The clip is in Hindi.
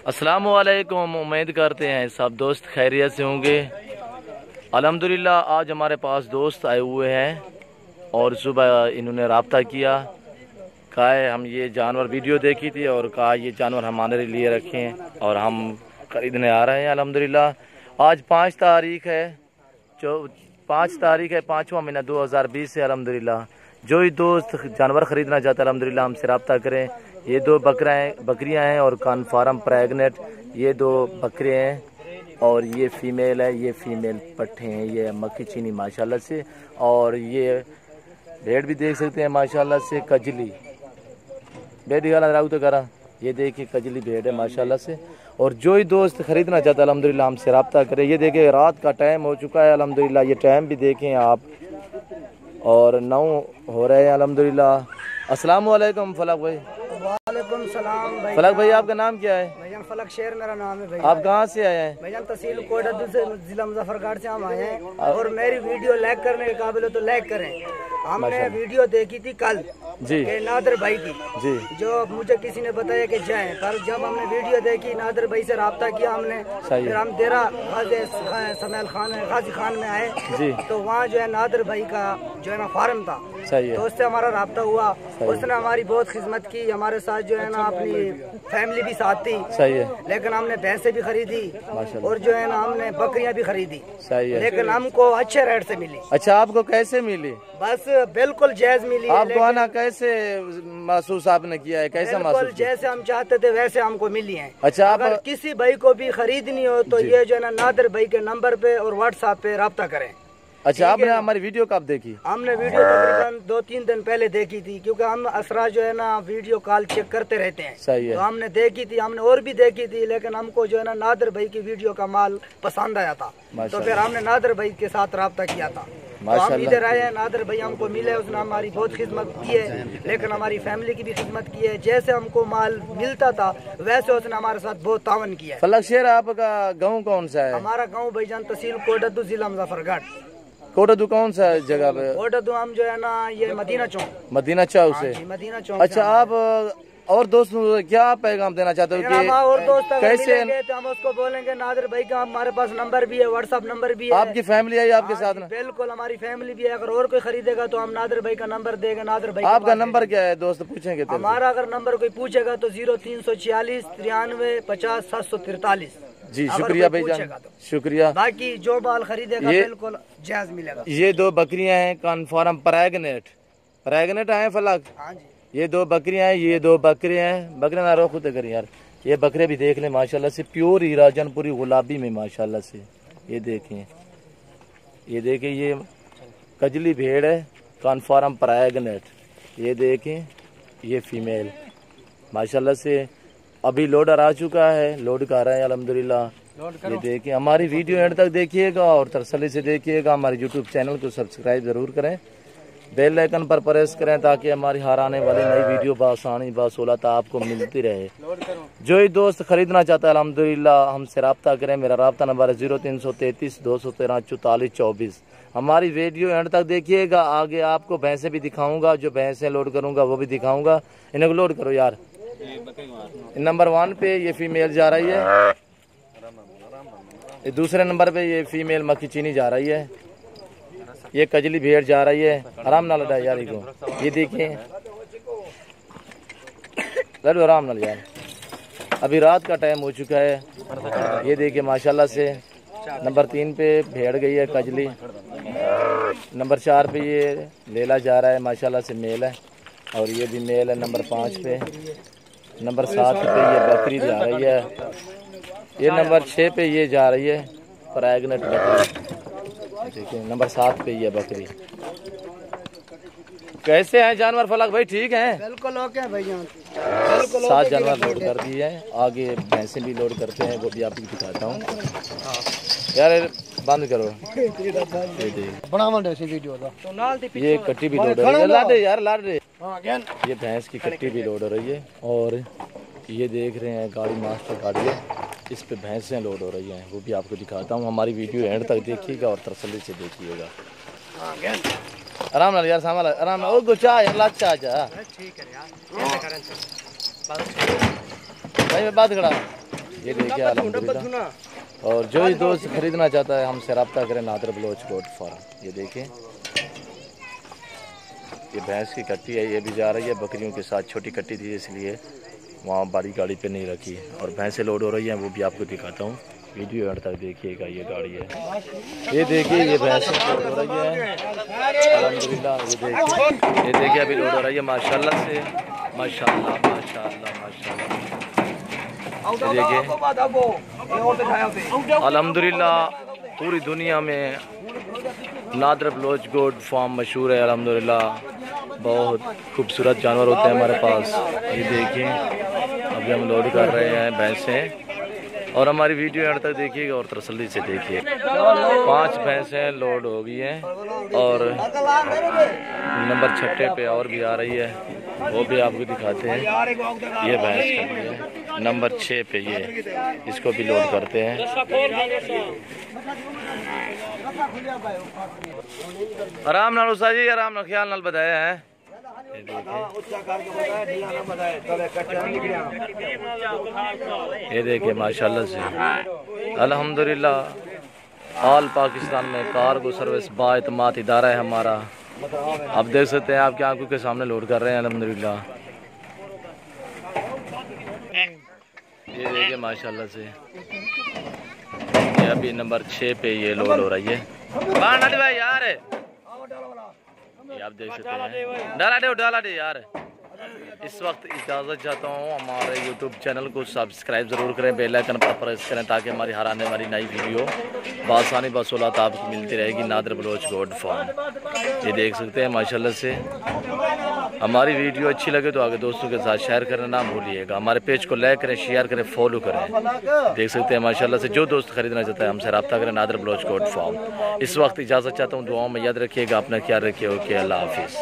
अस्सलामुअलैकुम। उम्मीद करते हैं सब दोस्त खैरियत से होंगे। अल्हम्दुलिल्लाह आज हमारे पास दोस्त आए हुए हैं और सुबह इन्होंने रब्ता किया, कहा है हम ये जानवर वीडियो देखी थी और कहा ये जानवर हमारे लिए रखें और हम ख़रीदने आ रहे हैं। अल्हम्दुलिल्लाह आज 5 तारीख है, जो 5 तारीख है 5वां महीना 2020 से। अल्हम्दुलिल्लाह जो ही दोस्त जानवर ख़रीदना चाहता है अल्हम्दुलिल्लाह हमसे रब्ता करें। ये 2 बकरियां हैं और कन्फर्म प्रेगनेंट ये 2 बकरे हैं और ये फीमेल है, ये फीमेल पट्ठे हैं, ये मक्खी चीनी माशाल्लाह से। और ये भेड़ भी देख सकते हैं माशाल्लाह से, कजली भेड़ दिखा राहू तो करा, ये देखिए कजली भेड़ है माशाल्लाह से। और जो ही दोस्त खरीदना चाहता है अल्हम्दुलिल्लाह हमसे रब्ता करें। ये देखिए रात का टाइम हो चुका है अल्हम्दुलिल्लाह, ये टाइम भी देखें आप और 9 हो रहे हैं अल्हम्दुलिल्लाह। अस्सलाम वालेकुम फलक भाई। वालेकुम सलाम भाई। फलक भाई आपका नाम क्या है? भैया फलक शेर मेरा नाम है। भाई आप कहाँ से आए हैं? भैया तहसील कोटद्दू से जिला मुजफ्फरगढ़ से हम आए हैं और मेरी वीडियो लाइक करने के काबिल हो तो लाइक करें। हमने वीडियो देखी थी कल जी के नादर भाई की जी, जो मुझे किसी ने बताया कि जाए, पर जब हमने वीडियो देखी नादर भाई से रब्ता किया हमने, फिर हम देरा समेल खान गाजी खान में आए जी, तो वहाँ जो है नादर भाई का जो है ना फार्म था, सही है। तो उससे हमारा रब्ता हुआ, उसने हमारी बहुत खिदमत की, हमारे साथ जो है ना अपनी फैमिली भी साथ थी, सही है। लेकिन हमने भैंसे भी खरीदी और जो है ना हमने बकरियां भी खरीदी, सही है, लेकिन हमको अच्छे रेट से मिली। अच्छा आपको कैसे मिली? बस बिल्कुल जायज मिली। आपको आना कैसे महसूस आपने किया है, कैसा महसूस? जैसे हम चाहते थे वैसे हमको मिली है। अच्छा अगर किसी भाई को भी खरीदनी हो तो ये जो है ना नादर भाई के नंबर पे और व्हाट्सएप पे रब्ता करें। अच्छा आपने हमारी वीडियो कब देखी? हमने वीडियो तकरीबन 2-3 दिन पहले देखी थी, क्योंकि हम असरा जो है ना वीडियो कॉल चेक करते रहते हैं। सही है। तो हमने देखी थी, हमने और भी देखी थी, लेकिन हमको जो है ना नादर भाई की वीडियो का माल पसंद आया था, तो फिर हमने नादर भाई के साथ रब्ता किया था। तो हम इधर आए हैं, नादर भाई हमको मिले, उसने हमारी बहुत खिदमत की है, लेकिन हमारी फैमिली की भी खिदमत की है। जैसे हमको माल मिलता था वैसे उसने हमारे साथ बहुत तावन किया है। फलक शेर आपका गाँव कौन सा है? हमारा गाँव भाईजान तहसील कोटद्दू जिला मुजफ्फरगढ़। कोटद्दू कौन सा जगह पे? कोटद्दू हम जो है ना ये मदीना चौक। मदीना चौक से? मदीना चौक। अच्छा आप और दोस्तों क्या पैगाम देना चाहते हो कि और दोस्त कैसे तो हम उसको बोलेंगे नादिर भाई का हमारे पास नंबर भी है, व्हाट्सएप नंबर भी है। आपकी फैमिली आई आपके साथ में? बिल्कुल हमारी फैमिली भी है। अगर और कोई खरीदेगा तो हम नादिर भाई का नंबर देंगे। नादिर भाई आपका नंबर क्या है दोस्त पूछेंगे? हमारा अगर नंबर कोई पूछेगा तो 0346 93 50 743। जी शुक्रिया भाईजान, शुक्रिया। बाकी जो माल खरीदेगा बिल्कुल जायज मिलेगा। ये 2 बकरियां हैं कन्फर्म प्रेगनेंट हैं फलक। हाँ जी, ये 2 बकरियां हैं, ये 2 बकरे हैं। बकरे ना रोक होते करें यार। ये बकरे भी देख लें माशाल्लाह से, प्योर हीराजनपुरी गुलाबी में माशाल्लाह से। ये देखें, ये देखें, ये कजली भेड़ है कन्फर्म प्रेगनेंट। ये देखें, ये फीमेल माशाल्लाह से। अभी लोडर आ चुका है, लोड कर रहे हैं अल्हम्दुलिल्लाह। ये देखिए, हमारी वीडियो एंड तक देखिएगा और तसल्ली से देखिएगा। हमारे यूट्यूब चैनल को सब्सक्राइब जरूर करें, बेल आइकन पर प्रेस करें ताकि हमारी हर आने वाली नई वीडियो बासानी बासहूलत आपको मिलती रहे। जो ही दोस्त खरीदना चाहता है अल्हम्दुलिल्लाह हमसे रब्ता करें। मेरा रब्ता नंबर है 0333 213 44 24। हमारी वीडियो एंड तक देखिएगा। आगे आपको भैंसें भी दिखाऊंगा, जो भैंसें लोड करूंगा वो भी दिखाऊंगा। इन्हें लोड करो यार। नंबर 1 पे ये फीमेल जा रही है, दूसरे नंबर पे ये फीमेल मक्खी चीनी जा रही है, ये कजली भेड़ जा रही है। आराम ना लड़ा यार को, ये देखिए लड़ो आराम ना यार। अभी रात का टाइम हो चुका है। ये देखिए माशाल्लाह से नंबर 3 पे भेड़ गई है कजली। नंबर 4 पे ये लेला जा रहा है माशाल्लाह से, मेल है और ये भी मेल है। नंबर 5 पे, नंबर 7 पे ये बकरी जा रही है। ये नंबर 6 पे ये जा रही है प्रेगनेंट बकरी। देखिए नंबर 7 पे ये बकरी। कैसे हैं जानवर फलक भाई? ठीक हैं? बिल्कुल ओके है भैया। 7 जानवर लोड कर दिए हैं। आगे भैंसें भी लोड करते हैं, वो भी आपको दिखाता हूँ। यार बंद करो, ये कट्टी भी लोड हो रही है। ला दे यार, ला दे। ये भैंस की कट्टी भी लोड हो रही है और ये देख रहे हैं गाड़ी मास्टर गाड़ी है, इस पे भैंसें लोड हो रही हैं, वो भी आपको दिखाता हूँ। हमारी वीडियो एंड तक देखिएगा और तसल्ली से देखिएगा। आराम ना यार, सामान आराम ना। ओ गुचा यार, लाचा आजा। ठीक है यार, कैसे करें भाई, मैं बात करा। ये देखिए अल्हम्दुलिल्लाह। और जो ही दोस्त खरीदना चाहता है हमसे रब्ता करें नादर बलोच गोट फार्म। ये देखिए ये भैंस की कट्टी है, ये भी जा रही है बकरियों के साथ। छोटी कट्टी थी इसलिए वहाँ बड़ी गाड़ी पे नहीं रखी है। और भैंसें लोड हो रही हैं वो भी आपको दिखाता हूँ, वीडियो एंड तक देखिएगा। ये गाड़ी है, ये देखिए ये भैंस लोड हो रही है अल्हम्दुलिल्लाह। ये देखिए अभी लोड हो रही है माशाल्लाह से, माशाल्लाह माशाल्लाह माशाल्लाह। देखिए अल्हम्दुलिल्लाह पूरी दुनिया में नादर बलोच गोट फार्म मशहूर है अल्हम्दुलिल्लाह। बहुत खूबसूरत जानवर होते हैं हमारे पास। ये देखिए अभी हम लोड कर रहे हैं भैंसें। और हमारी वीडियो एंड तक देखिएगा और तसल्ली से देखिए। 5 भैंसें लोड हो गई हैं और नंबर 6 पे और भी आ रही है, वो भी आपको दिखाते हैं। ये भैंस खड़ी है नंबर 6 पे, ये इसको भी लोड करते हैं। आराम नाल उषा जी, आराम नाल ख्याल नाल बताया है। ये देखिए माशाल्लाह से अल्हम्दुलिल्लाह ऑल पाकिस्तान में कार्गो सर्विस बाएतमाद इदारा है हमारा। आप देख सकते हैं, आपकी आंखों के सामने लोड कर रहे हैं अल्हम्दुलिल्लाह। ये देखिए माशाल्लाह से ये अभी नंबर 6 पे ये लोड हो रही है। भाई यार ये आप देख सकते हैं, डाला दे यार। इस वक्त इजाज़त चाहता हूँ, हमारे YouTube चैनल को सब्सक्राइब ज़रूर करें, बेल आइकन पर प्रेस करें ताकि हमारी हर आने वाली नई वीडियो बआसानी बसौलत आपको मिलती रहेगी। नादर बलोच गोट फार्म ये देख सकते हैं माशाल्लाह से। हमारी वीडियो अच्छी लगे तो आगे दोस्तों के साथ शेयर करना ना भूलिएगा। हमारे पेज को लाइक करें, शेयर करें, फॉलो करें। देख सकते हैं माशाल्लाह से जो दोस्त खरीदना चाहता है हमसे रब्ता करें नादर बलोच गोट फार्म। इस वक्त इजाज़त चाहता हूँ, दुआओं में याद रखिएगा, अपना ख्याल रखिए। ओके, अल्लाह हाफिज़।